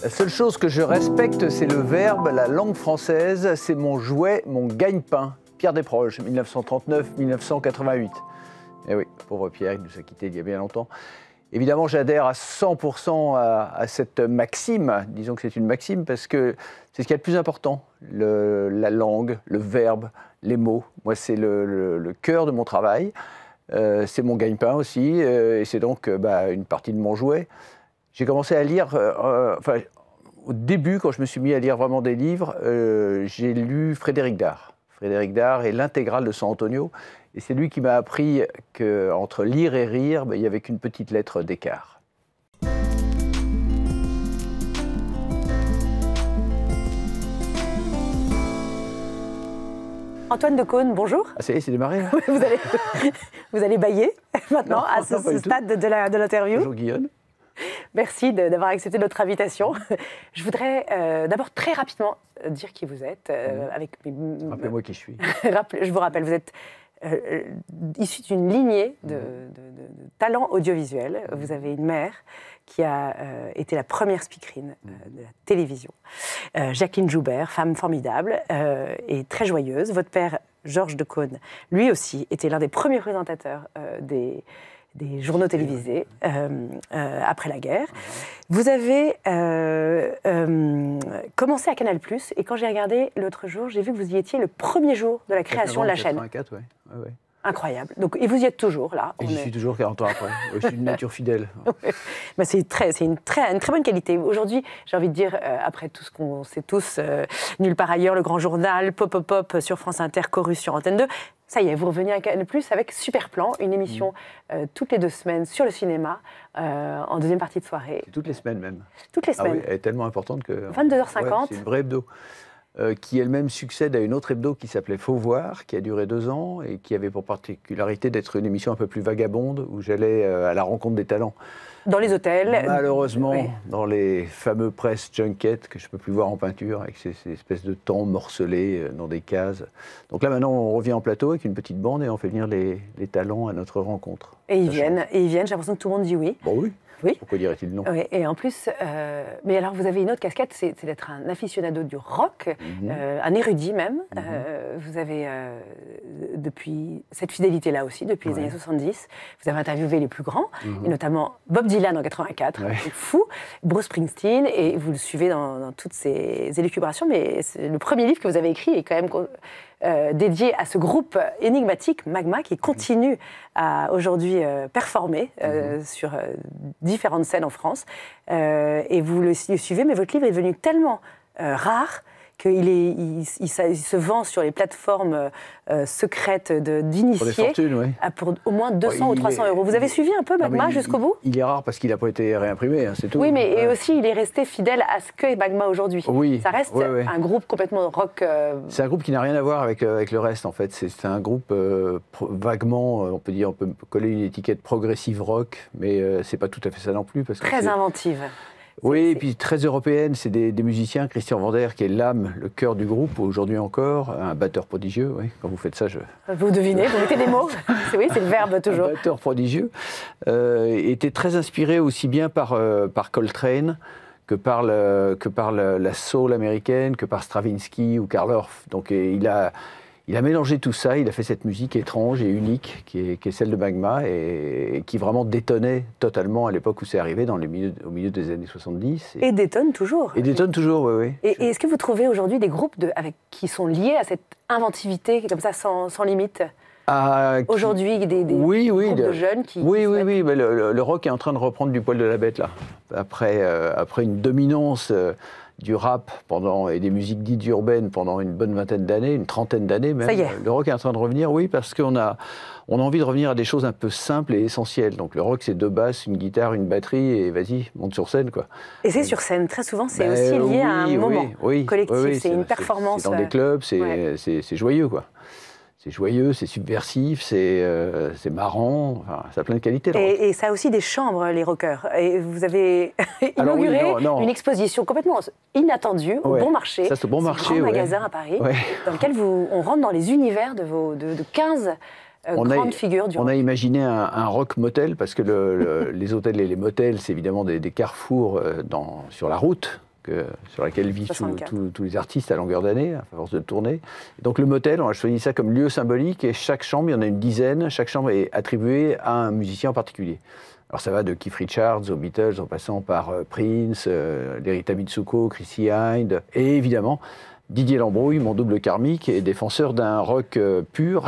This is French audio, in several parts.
La seule chose que je respecte, c'est le verbe, la langue française, c'est mon jouet, mon gagne-pain. Pierre Desproges, 1939-1988. Eh oui, pauvre Pierre, il nous a quittés il y a bien longtemps. Évidemment, j'adhère à 100% à cette maxime. Disons que c'est une maxime parce que c'est ce qu'il y a de plus important. La langue, le verbe, les mots. Moi, c'est le cœur de mon travail. C'est mon gagne-pain aussi. Et c'est donc une partie de mon jouet. J'ai commencé à lire... au début, quand je me suis mis à lire vraiment des livres, j'ai lu Frédéric Dard. Frédéric Dard et l'intégrale de San Antonio. Et c'est lui qui m'a appris qu'entre lire et rire, il n'y avait qu'une petite lettre d'écart. Antoine Decaune, bonjour. Ah, ça y est, c'est démarré. Vous allez bâiller maintenant à ce pas du stade de l'interview. Bonjour Guillaume. Merci d'avoir accepté notre invitation. Je voudrais d'abord très rapidement dire qui vous êtes. Rappelez-moi qui je suis. Je vous rappelle, vous êtes issu d'une lignée de talents audiovisuels. Vous avez une mère qui a été la première speakerine de la télévision. Jacqueline Joubert, femme formidable et très joyeuse. Votre père, Georges Decaune, lui aussi, était l'un des premiers présentateurs des journaux télévisés après la guerre. Vous avez commencé à Canal+, et quand j'ai regardé l'autre jour, j'ai vu que vous y étiez le premier jour de la création de la chaîne. 84, ouais. Ouais. Incroyable. Donc, et vous y êtes toujours, là. Et j'y suis toujours 40 ans après. Je suis une nature fidèle. Bah, c'est une très bonne qualité. Aujourd'hui, j'ai envie de dire, après tout ce qu'on sait tous, Nulle part ailleurs, Le Grand Journal, Pop Pop Pop sur France Inter, Chorus sur Antenne 2, ça y est, vous revenez à Canal+, avec Super Plan, une émission toutes les 2 semaines sur le cinéma, en deuxième partie de soirée. Toutes les semaines même. Toutes les semaines. Ah oui, elle est tellement importante que... 22h50. Ouais, c'est une vraie hebdo. Qui elle-même succède à une autre hebdo qui s'appelait Faut voir, qui a duré 2 ans et qui avait pour particularité d'être une émission un peu plus vagabonde, où j'allais à la rencontre des talents. Dans les hôtels. Malheureusement, oui. Dans les fameux press junkets que je ne peux plus voir en peinture, avec ces espèces de temps morcelés dans des cases. Donc là, maintenant, on revient en plateau avec une petite bande et on fait venir les talents à notre rencontre. Et ils viennent, j'ai l'impression que tout le monde dit oui. Bon, oui. Oui. Pourquoi dirait-il non? Oui, et en plus, mais alors vous avez une autre casquette, c'est d'être un aficionado du rock, un érudit même. Vous avez, depuis cette fidélité-là aussi, depuis les années 70, vous avez interviewé les plus grands, et notamment Bob Dylan en 84, c'est fou, Bruce Springsteen, et vous le suivez dans toutes ces élucubrations, mais le premier livre que vous avez écrit est quand même... dédié à ce groupe énigmatique, Magma, qui continue à aujourd'hui performer sur différentes scènes en France. Et vous le suivez, mais votre livre est devenu tellement rare qu'il se vend sur les plateformes secrètes d'initiés pour au moins 200 ou 300 euros. Vous avez suivi un peu Magma jusqu'au bout? Il est rare parce qu'il n'a pas été réimprimé, hein, c'est tout. Oui, mais et aussi il est resté fidèle à ce qu'est Magma aujourd'hui. Oui. Ça reste un groupe complètement rock. C'est un groupe qui n'a rien à voir avec le reste, en fait. C'est un groupe vaguement, on peut coller une étiquette progressive rock, mais c'est pas tout à fait ça non plus. Parce que très inventive. Oui, et puis très européenne, c'est des musiciens, Christian Vander, qui est l'âme, le cœur du groupe, aujourd'hui encore, un batteur prodigieux, oui, quand vous faites ça, Vous devinez, vous mettez des mots, oui, c'est le verbe toujours. Un batteur prodigieux, était très inspiré aussi bien par Coltrane, que par la soul américaine, que par Stravinsky ou Karl Orff. Donc il a mélangé tout ça, il a fait cette musique étrange et unique qui est celle de Magma et qui vraiment détonnait totalement à l'époque où c'est arrivé, au milieu des années 70. Et détonne toujours. Et détonne toujours, oui. Et est-ce que vous trouvez aujourd'hui des groupes qui sont liés à cette inventivité comme ça sans limite? Aujourd'hui, des groupes de jeunes qui... Oui, mais le rock est en train de reprendre du poil de la bête, là. Après une dominance... du rap et des musiques dites urbaines pendant une bonne vingtaine d'années, une trentaine d'années même. Ça y est. Le rock est en train de revenir, oui, parce qu'on a envie de revenir à des choses un peu simples et essentielles. Donc le rock, c'est 2 basses, une guitare, une batterie, et vas-y, monte sur scène, quoi. Et c'est sur scène, très souvent, c'est aussi lié à un moment collectif, c'est une performance. C'est dans des clubs, c'est joyeux, quoi. C'est joyeux, c'est subversif, c'est marrant, enfin, ça a plein de qualités. Et ça a aussi des chambres, les rockers. Et vous avez inauguré une exposition complètement inattendue au Bon Marché. Ça, c'est au Bon Marché, un magasin à Paris, dans lequel on rentre dans les univers de 15 grandes figures du rock. On a imaginé un rock motel, parce que les hôtels et les motels, c'est évidemment des carrefours sur la route. sur laquelle vivent 64. tous les artistes à longueur d'année, à force de tourner. Et donc le motel, on a choisi ça comme lieu symbolique, et chaque chambre, il y en a une dizaine, chaque chambre est attribuée à un musicien en particulier. Alors ça va de Keith Richards aux Beatles, en passant par Prince, Rita Mitsuko, Chrissy Hynde, et évidemment Didier Lambrouille, mon double karmique, et défenseur d'un rock pur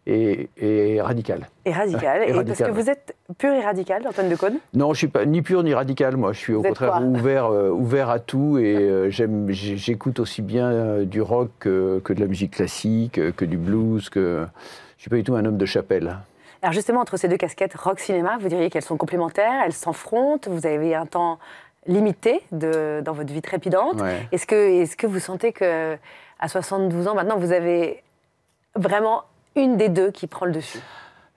et radical. Et radical. Et parce que vous êtes pur et radical, Antoine Decaune? Non, je ne suis pas ni pur ni radical, moi. Je suis au contraire ouvert à tout, et j'écoute aussi bien du rock que de la musique classique, que du blues. Je ne suis pas du tout un homme de chapelle. Alors justement, entre ces deux casquettes rock-cinéma, vous diriez qu'elles sont complémentaires, elles s'affrontent, vous avez un temps limité dans votre vie trépidante. Ouais. Est-ce que vous sentez qu'à 72 ans, maintenant, vous avez vraiment une des deux qui prend le dessus?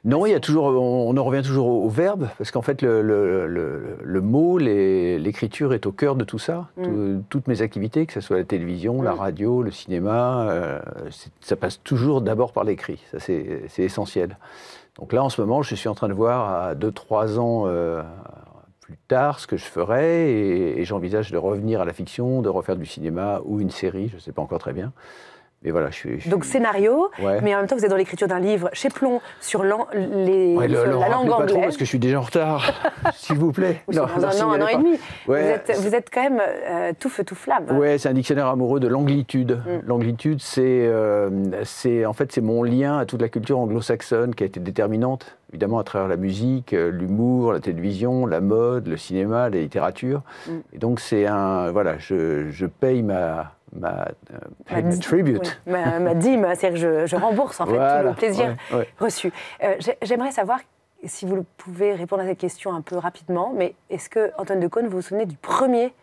Non, il y a toujours, on en revient toujours au verbe, parce qu'en fait, le mot, l'écriture est au cœur de tout ça. Toutes mes activités, que ce soit la télévision, la radio, le cinéma, ça passe toujours d'abord par l'écrit. Ça, c'est essentiel. Donc là, en ce moment, je suis en train de voir à 2-3 ans plus tard ce que je ferai, et j'envisage de revenir à la fiction, de refaire du cinéma ou une série, je ne sais pas encore très bien. Mais voilà, Donc scénario, mais en même temps vous êtes dans l'écriture d'un livre chez Plon sur la langue pas anglaise. Trop parce que je suis déjà en retard, s'il vous plaît. Non, dans un an et demi. Ouais. Vous êtes quand même tout feu tout flamme. Oui, c'est un dictionnaire amoureux de l'anglitude. L'anglitude, c'est mon lien à toute la culture anglo-saxonne qui a été déterminante, évidemment à travers la musique, l'humour, la télévision, la mode, le cinéma, la littérature. Et donc c'est je paye ma tribute. Oui, ma dîme, c'est-à-dire que je rembourse en fait tout le plaisir reçu. J'aimerais savoir si vous pouvez répondre à cette question un peu rapidement, mais est-ce que, Antoine Decaune, vous vous souvenez du premier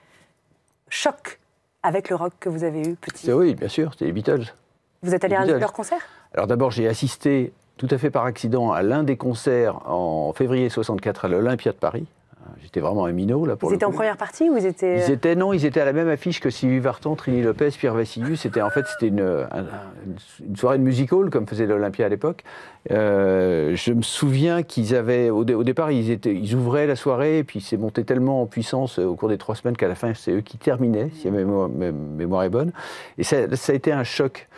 choc avec le rock que vous avez eu petit? Oui, bien sûr, c'était les Beatles. Vous êtes allé à un de leurs concerts? Alors d'abord, j'ai assisté tout à fait par accident à l'un des concerts en février 64 à l'Olympia de Paris. J'étais vraiment un minot, là, pour Ils étaient en première partie ou ils étaient... Ils étaient à la même affiche que Sylvie Vartan, Trini Lopez, Pierre Vassiliou. C'était une soirée de music hall, comme faisait l'Olympia à l'époque. Je me souviens qu'ils avaient... Au départ, ils ouvraient la soirée, et puis c'est monté tellement en puissance au cours des 3 semaines qu'à la fin, c'est eux qui terminaient, si ma mémoire est bonne. Et ça a été un choc.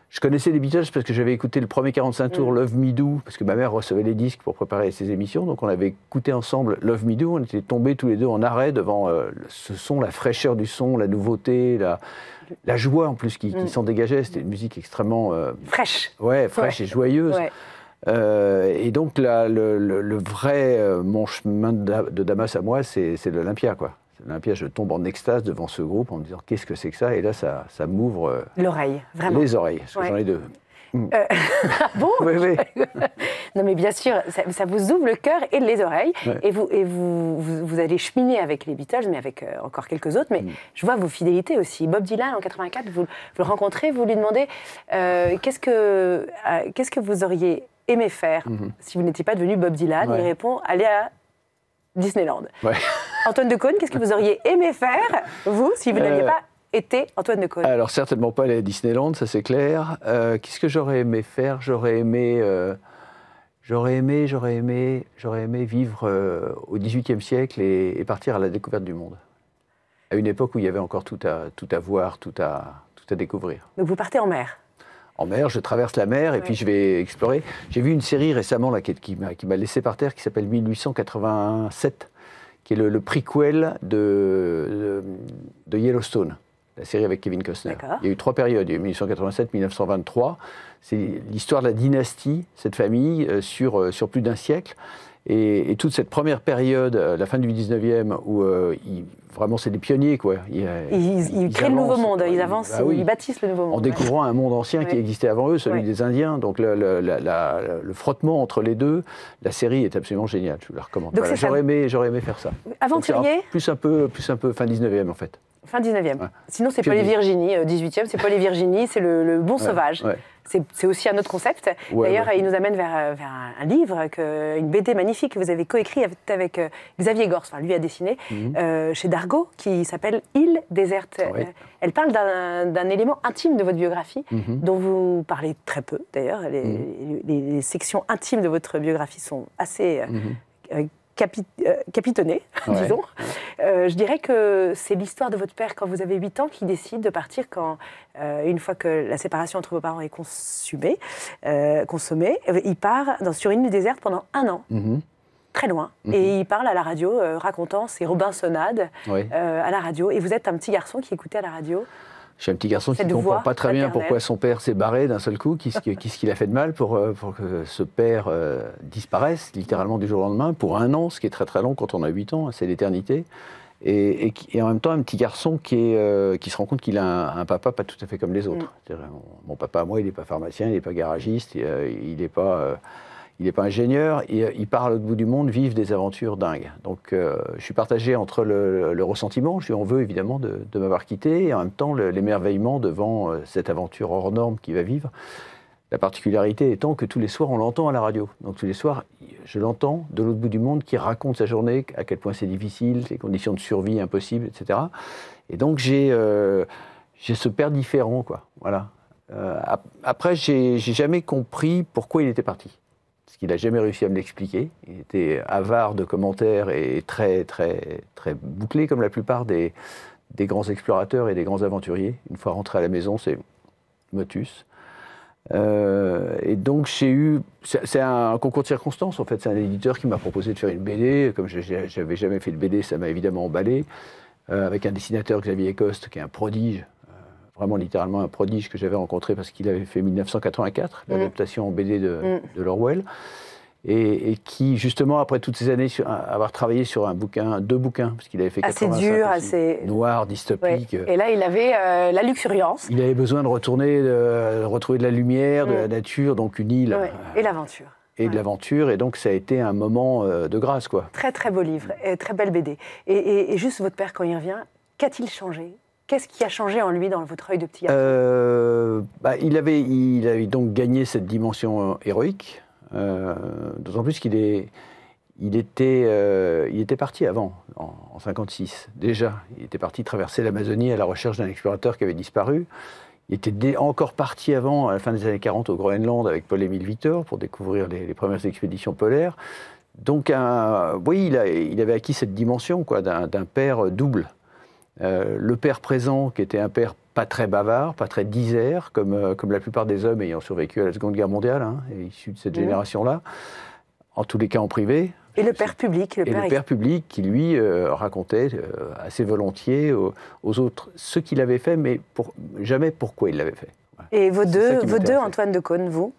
Je connaissais les Beatles parce que j'avais écouté le premier 45 tours, Love Me Do, parce que ma mère recevait les disques pour préparer ses émissions, donc on avait écouté ensemble Love Me Do, on était tombés tous les deux en arrêt devant ce son, la fraîcheur du son, la nouveauté, la joie en plus qui s'en dégageait. C'était une musique extrêmement... fraîche. Ouais, fraîche et joyeuse. Ouais. Et donc le vrai mon chemin de Damas à moi, c'est l'Olympia, quoi. L'Olympia, je tombe en extase devant ce groupe en me disant qu'est-ce que c'est que ça, et là ça m'ouvre l'oreille, vraiment. Les oreilles, parce que j'en ai deux. Bon. Oui. Non mais bien sûr, ça vous ouvre le cœur et les oreilles, et vous allez cheminer avec les Beatles, mais avec encore quelques autres, mais je vois vos fidélités aussi. Bob Dylan en 84, vous le rencontrez, vous lui demandez qu'est-ce que vous auriez aimé faire si vous n'étiez pas devenu Bob Dylan. Il répond aller à Disneyland. Ouais. Antoine Decaune, qu'est-ce que vous auriez aimé faire, vous, si vous n'aviez pas été Antoine Decaune? Alors, certainement pas aller à Disneyland, ça c'est clair. Qu'est-ce que j'aurais aimé faire? J'aurais aimé vivre au XVIIIe siècle et partir à la découverte du monde. À une époque où il y avait encore tout à voir, tout à découvrir. Donc vous partez en mer? En mer, je traverse la mer et puis je vais explorer. J'ai vu une série récemment là, qui m'a laissé par terre, qui s'appelle 1887, qui est le prequel de Yellowstone, la série avec Kevin Costner. Il y a eu 3 périodes, il y a eu 1887, 1923. C'est l'histoire de la dynastie, cette famille, sur plus d'1 siècle. Et toute cette première période, la fin du 19e, où vraiment c'est des pionniers, quoi. Ils créent le nouveau monde, ils avancent, ils bâtissent le nouveau monde. En découvrant un monde ancien qui existait avant eux, celui des Indiens. Donc le frottement entre les deux, la série est absolument géniale, je vous la recommande. Voilà, j'aurais aimé faire ça. Aventurier ? Plus un peu fin 19e en fait. Fin 19e. Ouais. Sinon, c'est Paul et Virginie, 18e, c'est Paul et Virginie, c'est le bon sauvage. Ouais. C'est aussi un autre concept. D'ailleurs, il nous amène vers un livre, une BD magnifique que vous avez coécrit avec Xavier Gors, lui a dessiné, chez Dargaud, qui s'appelle Île déserte. Elle parle d'un élément intime de votre biographie, dont vous parlez très peu, d'ailleurs. Les sections intimes de votre biographie sont assez capitonné, Ouais. disons. Je dirais que c'est l'histoire de votre père quand vous avez 8 ans qui décide de partir quand, une fois que la séparation entre vos parents est consommée, il part sur une île déserte pendant 1 an. Très loin. Et il parle à la radio, racontant ses Robinsonades à la radio. Et vous êtes un petit garçon qui écoutait à la radio. Je suis un petit garçon qui Cette ne comprend voix pas très bien paternelle. pourquoi son père s'est barré d'un seul coup, qu'est-ce qu'il a fait de mal pour que ce père disparaisse littéralement du jour au lendemain, pour 1 an, ce qui est très très long quand on a 8 ans, c'est l'éternité. Et en même temps, un petit garçon qui se rend compte qu'il a un papa pas tout à fait comme les autres. Mon papa, moi, il n'est pas pharmacien, il n'est pas garagiste, il n'est pas ingénieur, et il part à l'autre bout du monde vivre des aventures dingues. Donc je suis partagé entre le ressentiment, je lui en veux évidemment de m'avoir quitté, et en même temps l'émerveillement devant cette aventure hors norme qu'il va vivre. La particularité étant que tous les soirs, on l'entend à la radio. Donc tous les soirs, je l'entends de l'autre bout du monde qui raconte sa journée, à quel point c'est difficile, les conditions de survie impossibles, etc. Et donc j'ai ce père différent, quoi. Voilà. Après, j'ai jamais compris pourquoi il était parti. Parce qu'il n'a jamais réussi à me l'expliquer. Il était avare de commentaires et très, très, très bouclé, comme la plupart des grands explorateurs et des grands aventuriers. Une fois rentré à la maison, c'est motus. Et donc j'ai eu... C'est un concours de circonstances, en fait. C'est un éditeur qui m'a proposé de faire une BD. Comme je n'avais jamais fait de BD, ça m'a évidemment emballé. Avec un dessinateur, Xavier Coste, qui est un prodige. Vraiment littéralement un prodige que j'avais rencontré parce qu'il avait fait 1984, l'adaptation en BD de l'Orwell, et qui, justement, après toutes ces années, avoir travaillé sur deux bouquins, parce qu'il avait fait 85 assez dur, aussi, assez... noir, dystopique. Ouais. Et là, il avait la luxuriance. Il avait besoin de retrouver de la lumière, de la nature, donc une île. Ouais. Et l'aventure. Et de l'aventure, et donc ça a été un moment de grâce, quoi. Très, très beau livre, et très belle BD. Et juste, votre père, quand il revient, qu'a-t-il changé ? Qu'est-ce qui a changé en lui dans votre œil de petit garçon ? Il avait donc gagné cette dimension héroïque, d'autant plus qu'il était parti avant, en 56, déjà. Il était parti traverser l'Amazonie à la recherche d'un explorateur qui avait disparu. Il était encore parti avant, à la fin des années 40, au Groenland avec Paul-Émile Victor pour découvrir les premières expéditions polaires. Donc, oui, il avait acquis cette dimension, quoi, d'un père double. Le père présent, qui était un père pas très bavard, pas très disert, comme la plupart des hommes ayant survécu à la Seconde Guerre mondiale, et issus de cette génération-là, en tous les cas en privé. Et le père public. Le père public qui, lui, racontait assez volontiers aux autres ce qu'il avait fait, mais jamais pourquoi il l'avait fait. Voilà. Et vos deux Antoine de Caunes, vous ?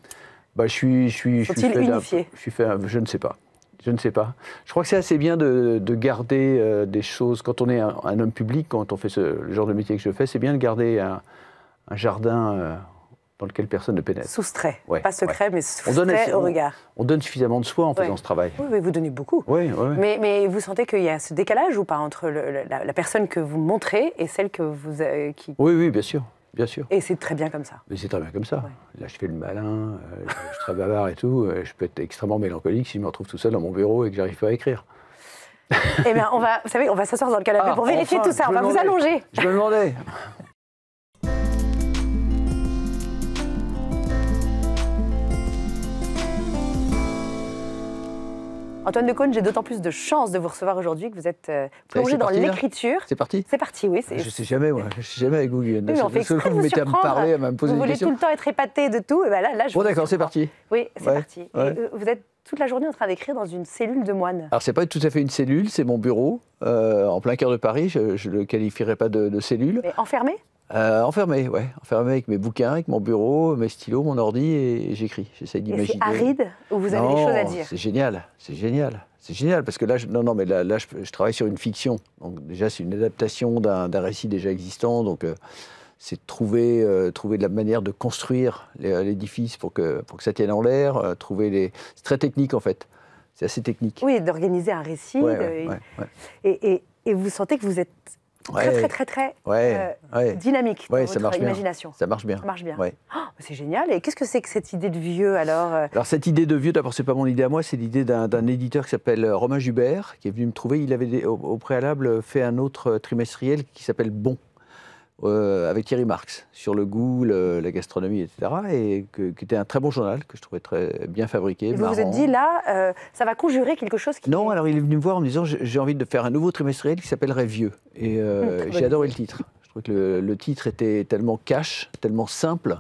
Sont-ils unifiés ? Je ne sais pas. Je ne sais pas. Je crois que c'est assez bien de garder des choses. Quand on est un homme public, quand on fait le genre de métier que je fais, c'est bien de garder un jardin dans lequel personne ne pénètre. Soustrait. Pas secret, mais soustrait au regard. On donne suffisamment de soi en faisant ce travail. Oui, vous donnez beaucoup. Oui. Mais vous sentez qu'il y a ce décalage ou pas entre la personne que vous montrez et celle que vous... Oui, bien sûr. Bien sûr. Et c'est très bien comme ça. Mais c'est très bien comme ça. Ouais. Là, je fais le malin, je suis très bavard et tout. Je peux être extrêmement mélancolique si je me retrouve tout seul dans mon bureau et que j'arrive pas à écrire. Eh bien, on va s'asseoir dans le canapé pour vérifier tout ça. On va vous allonger. Je me demandais. Antoine de Caunes, j'ai d'autant plus de chance de vous recevoir aujourd'hui que vous êtes plongé dans l'écriture. C'est parti ? C'est parti, oui. Je ne sais jamais, moi. Je ne sais jamais avec vous, Guyane. Oui, on fait exprès de vous surprendre. À me poser vous des questions. voulez tout le temps être épaté de tout. Et ben là, je bon, d'accord, c'est parti. Oui, c'est parti. Ouais. Et, vous êtes toute la journée en train d'écrire dans une cellule de moine. Alors, ce n'est pas tout à fait une cellule, c'est mon bureau, en plein cœur de Paris. Je ne le qualifierais pas de cellule. Mais enfermé ? Enfermé, ouais. Enfermé avec mes bouquins, avec mon bureau, mes stylos, mon ordi, et j'écris. J'essaie d'imaginer. Et c'est aride ou vous avez des choses à dire ? C'est génial, c'est génial. C'est génial, parce que là, je travaille sur une fiction. Donc déjà, c'est une adaptation d'un récit déjà existant. Donc c'est trouver de la manière de construire l'édifice pour que ça tienne en l'air. C'est très technique, en fait. C'est assez technique. Oui, d'organiser un récit. Et vous sentez que vous êtes très dynamique dans votre imagination. Ça marche bien. Ça marche bien. Ouais. Oh, c'est génial. Et qu'est-ce que c'est que cette idée de vieux, alors Alors, cette idée de vieux, d'abord, c'est pas mon idée à moi, c'est l'idée d'un éditeur qui s'appelle Romain Jubert, qui est venu me trouver. Il avait au préalable fait un autre trimestriel qui s'appelle Bon. avec Thierry Marx, sur le goût, la gastronomie, etc. Et qui était un très bon journal, que je trouvais très bien fabriqué, et vous marrant. vous êtes dit, là, ça va conjurer quelque chose qui... Non, alors il est venu me voir en me disant, j'ai envie de faire un nouveau trimestriel qui s'appellerait Vieux. Et j'ai adoré le titre. Je trouve que le titre était tellement cash, tellement simple.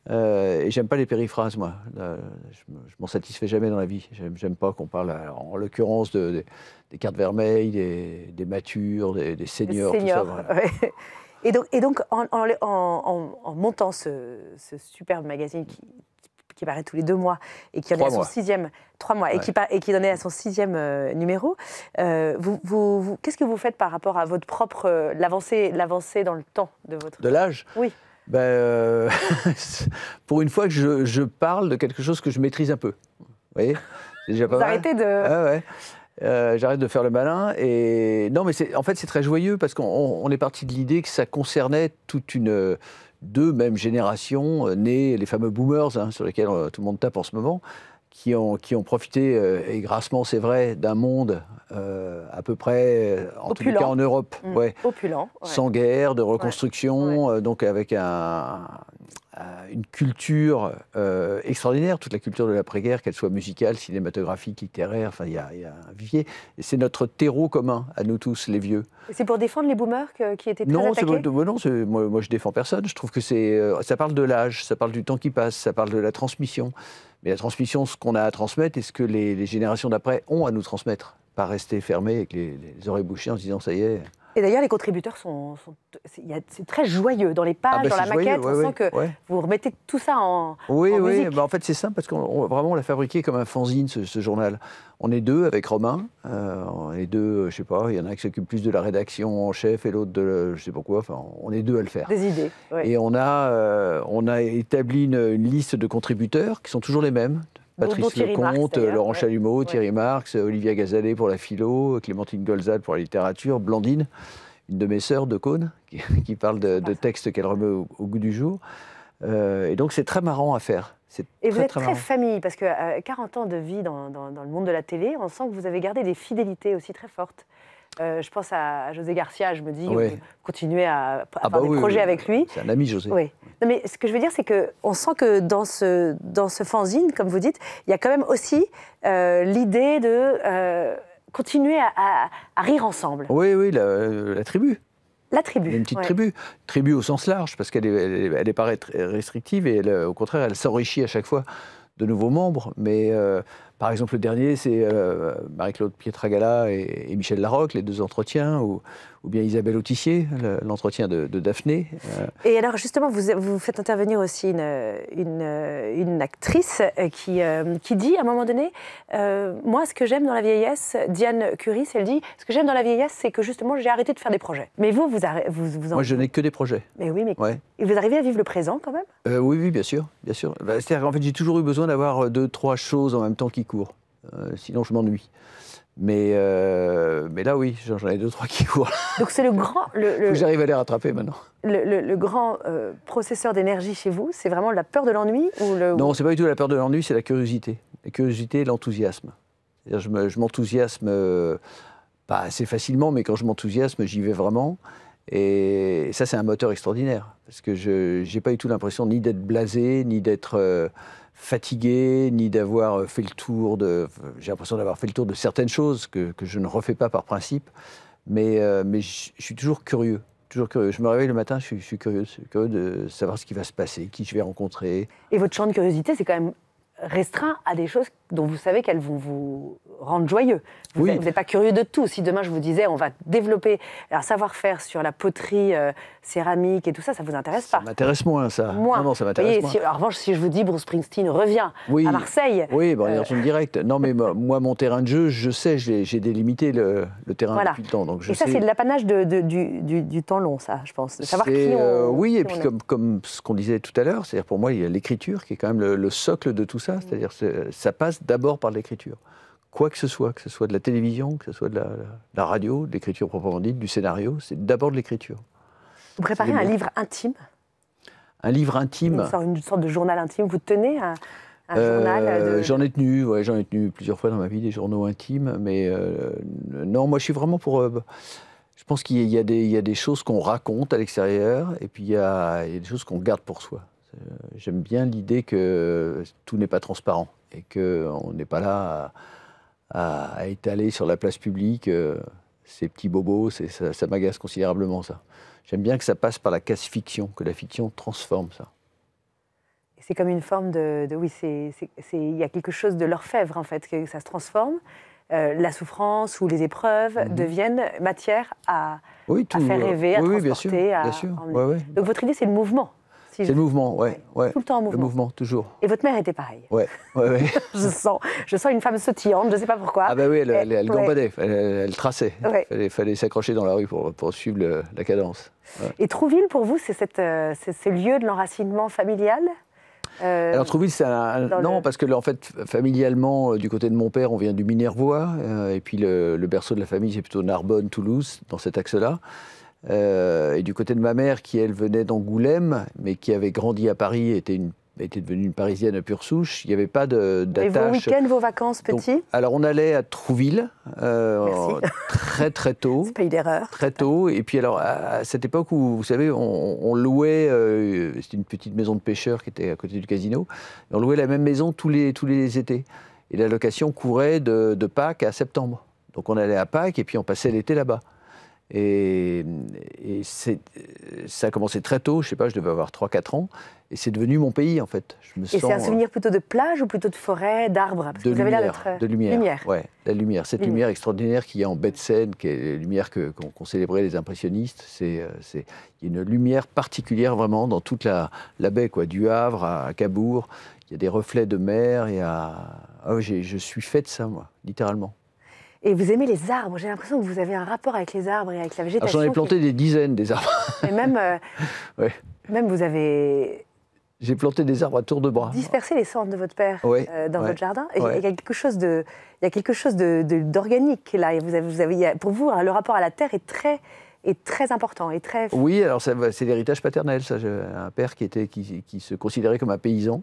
Et j'aime pas les périphrases, moi. Je m'en satisfais jamais dans la vie. J'aime pas qu'on parle, en l'occurrence, des cartes vermeilles, des matures, des seniors, tout ça. Voilà. Ouais. Et donc en montant ce superbe magazine qui paraît tous les 2 mois et qui en est à son 6e, 3 mois, ouais. et qui en est à son 6e numéro, qu'est-ce que vous faites par rapport à votre propre l'avancée dans le temps de votre... De l'âge? Oui. Ben, pour une fois que je parle de quelque chose que je maîtrise un peu. Vous voyez, c'est déjà pas mal. Arrêtez de... Ah ouais. J'arrête de faire le malin. Et non, mais en fait, c'est très joyeux parce qu'on est parti de l'idée que ça concernait toute deux mêmes générations, nées, les fameux boomers, hein, sur lesquels tout le monde tape en ce moment, qui ont profité, et grassement, c'est vrai, d'un monde à peu près, en tout cas en Europe, ouais, opulent, ouais. Sans guerre, de reconstruction, ouais. Donc avec une culture extraordinaire, toute la culture de l'après-guerre, qu'elle soit musicale, cinématographique, littéraire, enfin il y a un vivier. Et c'est notre terreau commun, à nous tous, les vieux. C'est pour défendre les boomers qui étaient très attaqués? Non, moi je défends personne. Je trouve que ça parle de l'âge, ça parle du temps qui passe, ça parle de la transmission. Mais la transmission, ce qu'on a à transmettre et ce que les générations d'après ont à nous transmettre. Pas rester fermé avec les oreilles bouchées en se disant ça y est. Et d'ailleurs, les contributeurs c'est très joyeux. Dans les pages, dans la maquette, on sent que vous remettez tout ça en musique. En fait, c'est simple parce qu'on vraiment l'a fabriqué comme un fanzine, ce journal. On est 2 avec Romain. On est 2, je sais pas, il y en a un qui s'occupe plus de la rédaction en chef et l'autre de je sais pas quoi. Enfin, on est 2 à le faire. Des idées. Ouais. Et on a établi une liste de contributeurs qui sont toujours les mêmes. Patrice Lecomte, Laurent Chalumeau, Thierry Marx, Olivia Gazalet pour la philo, Clémentine Golzad pour la littérature, Blandine, une de mes sœurs de Cône, qui parle de textes qu'elle remet au goût du jour. Et donc c'est très marrant à faire. Et vous êtes très famille, parce que 40 ans de vie dans le monde de la télé, on sent que vous avez gardé des fidélités aussi très fortes. Je pense à José Garcia, je me dis, continuer à avoir des projets avec lui. C'est un ami, José. Oui. Non, mais ce que je veux dire, c'est qu'on sent que dans ce fanzine, comme vous dites, il y a quand même aussi l'idée de continuer à rire ensemble. Oui, la tribu. La tribu. Il y a une petite tribu au sens large, parce qu'elle est pas restrictive et au contraire, elle s'enrichit à chaque fois de nouveaux membres. Mais par exemple, le dernier, c'est Marie-Claude Pietragala et Michel Larocque, les 2 entretiens, ou bien Isabelle Autissier, l'entretien de Daphné. Et alors, justement, vous faites intervenir aussi une actrice qui dit, à un moment donné, moi, ce que j'aime dans la vieillesse, Diane Curie, elle dit, ce que j'aime dans la vieillesse, c'est que justement, j'ai arrêté de faire des projets. Mais vous Moi, je n'ai que des projets. Mais oui, mais vous arrivez à vivre le présent, quand même? Oui, bien sûr. C'est-à-dire qu'en fait, j'ai toujours eu besoin d'avoir 2, 3 choses en même temps qui courent. Sinon, je m'ennuie. Mais là, oui, j'en ai 2, 3 qui courent. Donc c'est le grand... Faut que j'arrive à les rattraper maintenant. Le grand processeur d'énergie chez vous, c'est vraiment la peur de l'ennui ou Non, c'est pas du tout la peur de l'ennui, c'est la curiosité. La curiosité et l'enthousiasme. Je m'enthousiasme pas assez facilement, mais quand je m'enthousiasme, j'y vais vraiment. Et ça, c'est un moteur extraordinaire. Parce que je n'ai pas du tout l'impression ni d'être blasé, ni d'être... fatigué, ni d'avoir fait le tour de... J'ai l'impression d'avoir fait le tour de certaines choses que je ne refais pas par principe, mais je suis toujours curieux, toujours curieux. Je me réveille le matin, je suis curieux de savoir ce qui va se passer, qui je vais rencontrer. Et votre champ de curiosité, c'est quand même restreint à des choses dont vous savez qu'elles vont vous rendre joyeux. Vous n'êtes pas curieux de tout. Si demain je vous disais, on va développer un savoir-faire sur la poterie céramique et tout ça, ça vous intéresse pas? Ça m'intéresse moins, ça. Moins. Non, ça m'intéresse moins. En revanche, si je vous dis Bruce Springsteen revient à Marseille... Oui, on est dans son direct. Non, mais moi, mon terrain de jeu, je sais, j'ai délimité le terrain depuis le temps. Donc et ça, c'est de l'apanage du temps long, ça, je pense. De savoir qui oui, et puis comme ce qu'on disait tout à l'heure, c'est-à-dire pour moi, il y a l'écriture qui est quand même le socle de tout ça. C'est-à-dire ça passe d'abord par l'écriture. Quoi que ce soit de la télévision, que ce soit de la radio, de l'écriture proprement dite, du scénario, c'est d'abord de l'écriture. Vous préparez un livre intime? Un livre intime? Une sorte de journal intime. Vous tenez un journal J'en ai tenu plusieurs fois dans ma vie des journaux intimes, mais non, moi je suis vraiment pour... je pense qu'il y a des choses qu'on raconte à l'extérieur et puis il y a des choses qu'on garde pour soi. J'aime bien l'idée que tout n'est pas transparent et qu'on n'est pas là à étaler sur la place publique ces petits bobos. Ça m'agace considérablement, ça. J'aime bien que ça passe par la case fiction, que la fiction transforme ça. C'est comme une forme oui, il y a quelque chose de l'orfèvre, en fait, que ça se transforme. La souffrance ou les épreuves deviennent matière à faire rêver, à transporter. Bien sûr. Donc votre idée, c'est le mouvement. C'est le mouvement, ouais. Tout le temps en mouvement. Le mouvement, toujours. Et votre mère était pareille. Ouais. je sens une femme sautillante, je ne sais pas pourquoi. Ah bah oui, elle gambadait, elle traçait. Ouais. Il fallait s'accrocher dans la rue pour suivre la cadence. Ouais. Et Trouville, pour vous, c'est ce lieu de l'enracinement familial Alors Trouville, non, parce que en fait, familialement, du côté de mon père, on vient du Minervois, et puis le berceau de la famille, c'est plutôt Narbonne, Toulouse, dans cet axe-là. Et du côté de ma mère, qui elle venait d'Angoulême, mais qui avait grandi à Paris, était devenue une Parisienne pure souche, il n'y avait pas d'attache. Et vos week-ends, vos vacances, petits? Alors on allait à Trouville, très tôt. C'est pas une erreur. Très tôt. Et puis alors, à cette époque où, vous savez, on louait, c'était une petite maison de pêcheurs qui était à côté du casino, et on louait la même maison tous les étés. Et la location courait de Pâques à septembre. Donc on allait à Pâques et puis on passait l'été là-bas. Et ça a commencé très tôt, je sais pas, je devais avoir 3-4 ans, et c'est devenu mon pays en fait. C'est un souvenir plutôt de plage ou plutôt de forêt, d'arbres? De lumière. Ouais, la lumière, cette lumière extraordinaire qu'il y a en baie de Seine, qui est la lumière qu'ont célébré les impressionnistes. Il y a une lumière particulière vraiment dans toute la baie, quoi, du Havre à Cabourg. Il y a des reflets de mer, je suis fait de ça, moi, littéralement. Et vous aimez les arbres. J'ai l'impression que vous avez un rapport avec les arbres et avec la végétation. J'en ai planté des dizaines, des arbres. Et même vous avez... J'ai planté des arbres à tour de bras. Dispersé les cendres de votre père dans votre jardin. Et il y a quelque chose d'organique là. Et pour vous, le rapport à la terre est très important. Oui, alors c'est l'héritage paternel. Ça. Un père qui se considérait comme un paysan.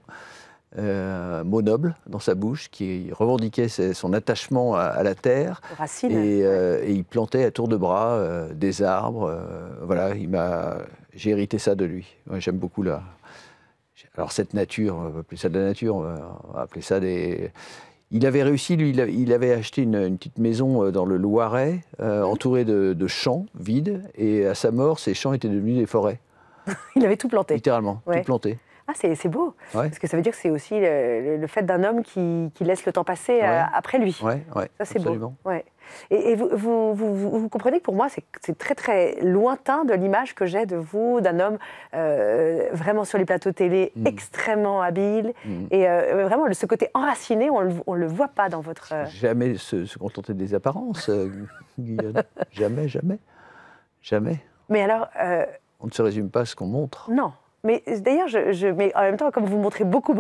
Mot noble dans sa bouche, qui revendiquait son attachement à la terre. Racines. Et il plantait à tour de bras des arbres. Voilà, j'ai hérité ça de lui. Ouais, j'aime beaucoup alors cette nature, on va appeler ça de la nature, on va appeler ça des... Il avait réussi, lui, il avait acheté une petite maison dans le Loiret, entourée de champs vides, et à sa mort, ces champs étaient devenus des forêts. Il avait tout planté. Littéralement, tout planté. Ah, c'est beau, parce que ça veut dire que c'est aussi le fait d'un homme qui laisse le temps passer après lui. Oui, ça c'est beau. Ouais. Et vous comprenez que pour moi, c'est très très lointain de l'image que j'ai de vous, d'un homme vraiment sur les plateaux télé, extrêmement habile, et vraiment ce côté enraciné, on le voit pas dans votre... Jamais se contenter des apparences, Guyane. Jamais. Mais alors... On ne se résume pas à ce qu'on montre. Non. Mais d'ailleurs, mais en même temps, comme vous montrez beaucoup,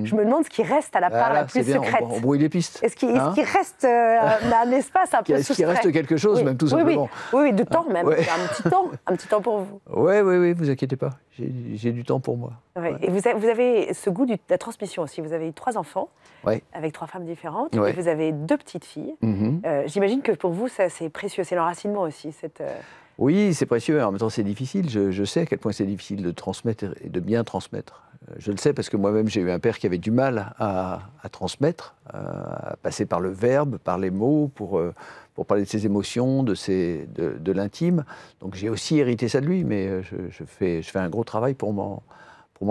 je me demande ce qui reste à la part la plus secrète. On brouille les pistes. Est-ce qu'il reste un espace un peu soustrait? Est-ce qu'il reste quelque chose, même tout simplement? Oui, de temps même. Un petit temps pour vous. Oui, vous inquiétez pas. J'ai du temps pour moi. Ouais. Et vous avez ce goût de la transmission aussi. Vous avez 3 enfants, avec 3 femmes différentes, et vous avez 2 petites filles. J'imagine que pour vous, ça c'est précieux, c'est l'enracinement aussi. Oui, c'est précieux, en même temps c'est difficile. Je sais à quel point c'est difficile de transmettre et de bien transmettre. Je le sais parce que moi-même j'ai eu un père qui avait du mal à transmettre, à passer par le verbe, par les mots, pour parler de ses émotions, de l'intime. Donc j'ai aussi hérité ça de lui, mais je fais un gros travail pour m'en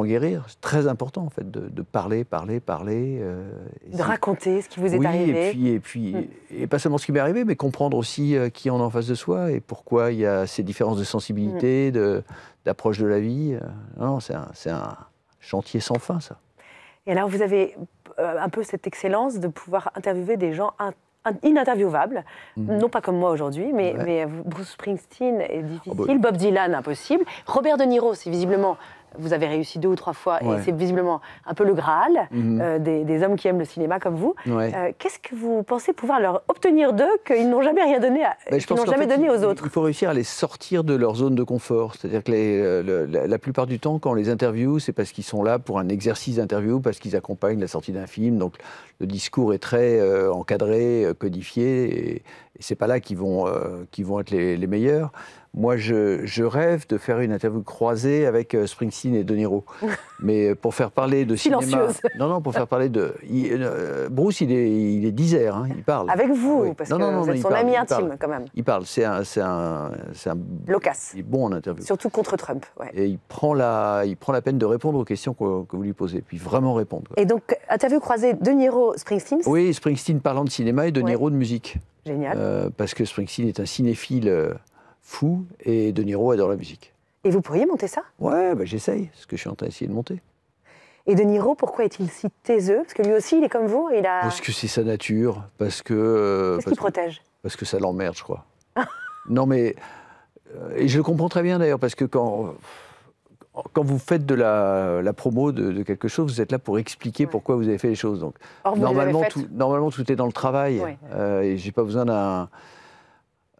guérir. C'est très important en fait de parler. De raconter ce qui vous est arrivé. Et pas seulement ce qui m'est arrivé, mais comprendre aussi qui en est en face de soi et pourquoi il y a ces différences de sensibilité, d'approche de la vie. Non, c'est un chantier sans fin, ça. Et alors vous avez un peu cette excellence de pouvoir interviewer des gens ininterviewables, non pas comme moi aujourd'hui, mais Bruce Springsteen est difficile, Bob Dylan impossible, Robert De Niro, c'est visiblement... Vous avez réussi 2 ou 3 fois, et c'est visiblement un peu le Graal des hommes qui aiment le cinéma comme vous. Qu'est-ce que vous pensez pouvoir leur obtenir d'eux qu'ils n'ont jamais rien donné, donné aux autres? Il faut réussir à les sortir de leur zone de confort. C'est-à-dire que la plupart du temps, quand on les interviewe, c'est parce qu'ils sont là pour un exercice d'interview, parce qu'ils accompagnent la sortie d'un film. Donc le discours est très encadré, codifié, Et c'est pas là qu'ils vont être les meilleurs. Moi, je rêve de faire une interview croisée avec Springsteen et De Niro. Mais pour faire parler de Silencieuse. cinéma... Non, pour faire parler de... Bruce, il est disert, hein, il parle. Avec vous, Oui. parce que vous êtes son ami intime, quand même. Il parle, c'est un loquace. Il est bon en interview. Surtout contre Trump. Ouais. Et il prend la peine de répondre aux questions que vous lui posez, puis vraiment répondre. Quoi. Et donc, interview croisée De Niro, Springsteen. Oui, Springsteen parlant de cinéma et De Niro de musique. Génial. Parce que Springsteen est un cinéphile fou et De Niro adore la musique. Et vous pourriez monter ça? Ouais, bah, j'essaye, ce que je suis en train d'essayer de monter. Et De Niro, pourquoi est-il si taiseux? Parce que lui aussi, il est comme vous, Parce que c'est sa nature, parce que... Qu'est-ce qu'il protège? Parce que ça l'emmerde, je crois. Non, mais... et je le comprends très bien, d'ailleurs, parce que quand vous faites de la promo de quelque chose, vous êtes là pour expliquer pourquoi vous avez fait les choses. Donc, normalement, tout est dans le travail. Et j'ai pas besoin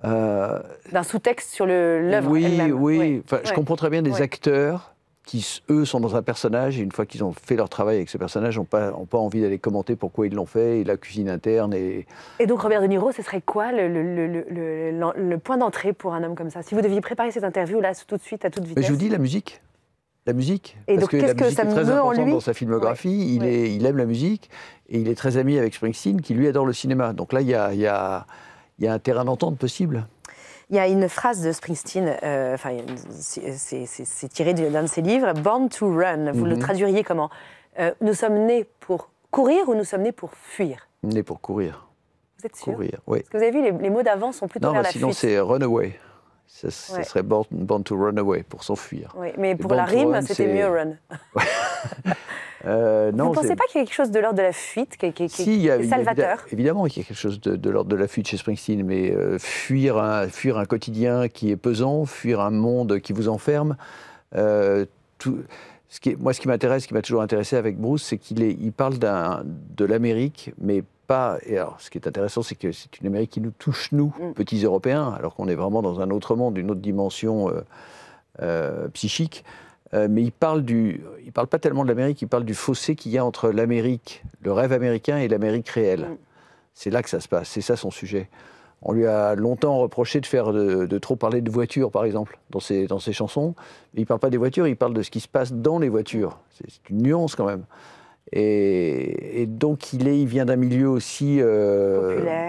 d'un sous-texte sur l'œuvre elle-même. Oui. Enfin, je comprends très bien des acteurs qui, eux, sont dans un personnage et une fois qu'ils ont fait leur travail avec ce personnage, n'ont pas envie d'aller commenter pourquoi ils l'ont fait, et la cuisine interne. Et donc, Robert De Niro, ce serait quoi le point d'entrée pour un homme comme ça? Si vous deviez préparer cette interview là, tout de suite, à toute vitesse. Mais je vous dis la musique. La musique. Et parce donc, qu'est-ce que ça me très important dans sa filmographie. Il aime la musique et il est très ami avec Springsteen, qui lui adore le cinéma. Donc là, il y a un terrain d'entente possible. Il y a une phrase de Springsteen, c'est tiré d'un de ses livres, Born to Run. Vous le traduiriez comment? Nous sommes nés pour courir ou nous sommes nés pour fuir? Nés pour courir. Vous êtes sûr? Courir, oui. Parce que vous avez vu, les mots d'avant sont plutôt vers la fuite. Non, sinon c'est run away. Ça serait born to run away, pour s'enfuir. Oui, mais pour la rime, c'était mieux run. Non, vous ne pensez pas qu'il y a quelque chose de l'ordre de la fuite qui est salvateur? Évidemment qu'il y a quelque chose de l'ordre de la fuite chez Springsteen, mais fuir un quotidien qui est pesant, fuir un monde qui vous enferme. Ce qui m'intéresse, ce qui m'a toujours intéressé avec Bruce, c'est qu'il parle de l'Amérique, mais pas... Et alors, ce qui est intéressant, c'est que c'est une Amérique qui nous touche, nous, petits Européens, alors qu'on est vraiment dans un autre monde, une autre dimension psychique. Mais il parle pas tellement de l'Amérique, il parle du fossé qu'il y a entre l'Amérique, le rêve américain, et l'Amérique réelle. C'est là que ça se passe, c'est ça son sujet. On lui a longtemps reproché de trop parler de voitures, par exemple, dans ses chansons. Mais il ne parle pas des voitures, il parle de ce qui se passe dans les voitures. C'est une nuance, quand même. Et donc, il vient d'un milieu aussi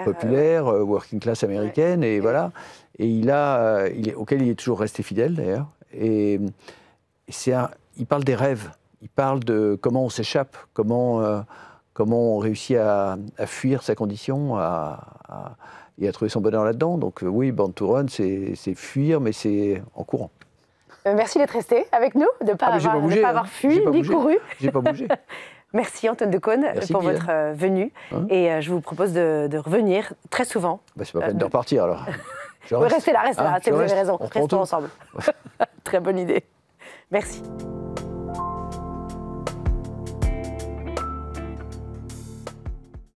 populaire, working class américaine, et voilà. Et auquel il est toujours resté fidèle, d'ailleurs. Et il parle des rêves, il parle de comment on s'échappe, comment on réussit à fuir sa condition et à trouver son bonheur là-dedans. Donc oui, Born to Run, c'est fuir, mais c'est en courant. Merci d'être resté avec nous, de ne pas avoir fui ni couru. J'ai pas bougé. Merci Antoine Decaune pour votre venue. Et je vous propose de revenir très souvent. C'est pas peine de repartir alors. Restez là, vous avez raison. Restons ensemble. Très bonne idée. Merci.